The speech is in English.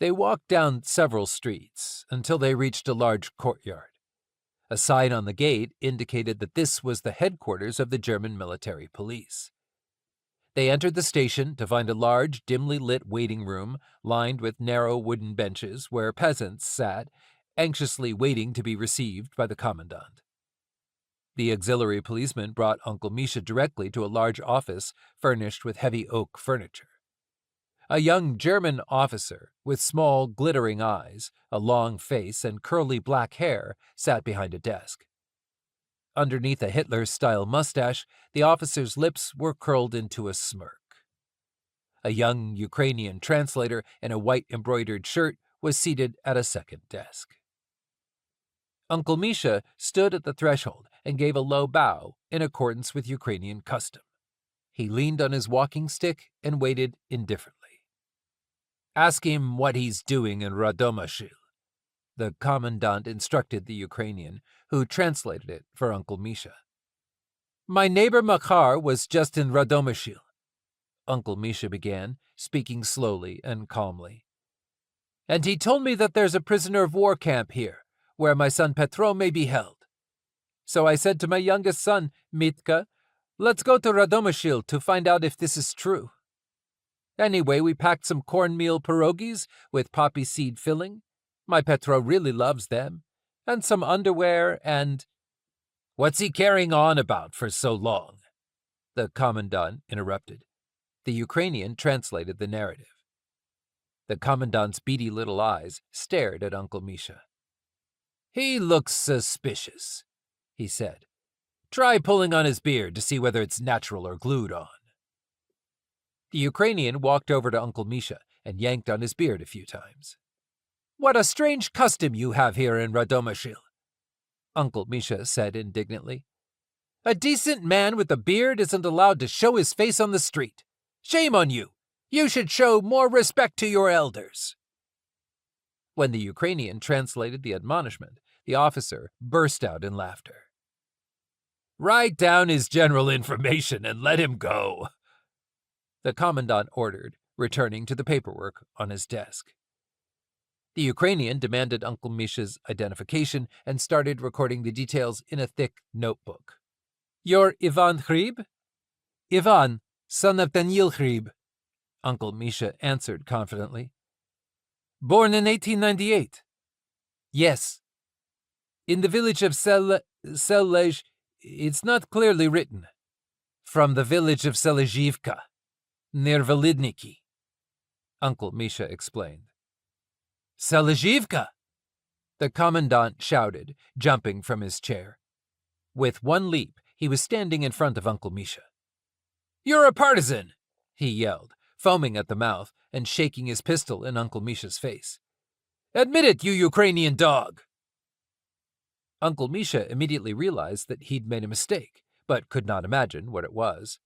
They walked down several streets until they reached a large courtyard. A sign on the gate indicated that this was the headquarters of the German military police. They entered the station to find a large, dimly lit waiting room lined with narrow wooden benches where peasants sat, anxiously waiting to be received by the commandant. The auxiliary policeman brought Uncle Misha directly to a large office furnished with heavy oak furniture. A young German officer with small, glittering eyes, a long face, and curly black hair sat behind a desk. Underneath a Hitler-style mustache, the officer's lips were curled into a smirk. A young Ukrainian translator in a white embroidered shirt was seated at a second desk. Uncle Misha stood at the threshold and gave a low bow in accordance with Ukrainian custom. He leaned on his walking stick and waited indifferently. "Ask him what he's doing in Radomashil," the commandant instructed the Ukrainian, who translated it for Uncle Misha. "My neighbor Makhar was just in Radomashil," Uncle Misha began, speaking slowly and calmly. "And he told me that there's a prisoner of war camp here, where my son Petro may be held. So I said to my youngest son, Mitka, let's go to Radomashil to find out if this is true. Anyway, we packed some cornmeal pierogies with poppy seed filling. My Petro really loves them. And some underwear and—" "What's he carrying on about for so long?" the commandant interrupted. The Ukrainian translated the narrative. The commandant's beady little eyes stared at Uncle Misha. "He looks suspicious," he said. "Try pulling on his beard to see whether it's natural or glued on." The Ukrainian walked over to Uncle Misha and yanked on his beard a few times. "What a strange custom you have here in Radomashil," Uncle Misha said indignantly. "A decent man with a beard isn't allowed to show his face on the street. Shame on you! You should show more respect to your elders." When the Ukrainian translated the admonishment, the officer burst out in laughter. "Write down his general information and let him go," the commandant ordered, returning to the paperwork on his desk. The Ukrainian demanded Uncle Misha's identification and started recording the details in a thick notebook. "You're Ivan Hrib?" "Ivan, son of Daniil Hrib," Uncle Misha answered confidently. "Born in 1898. "Yes." "In the village of Selej, it's not clearly written." "From the village of Selezhivka, near Velidniki," Uncle Misha explained. "Selezhivka!" the commandant shouted, jumping from his chair. With one leap, he was standing in front of Uncle Misha. "You're a partisan!" he yelled, foaming at the mouth and shaking his pistol in Uncle Misha's face. "Admit it, you Ukrainian dog!" Uncle Misha immediately realized that he'd made a mistake, but could not imagine what it was.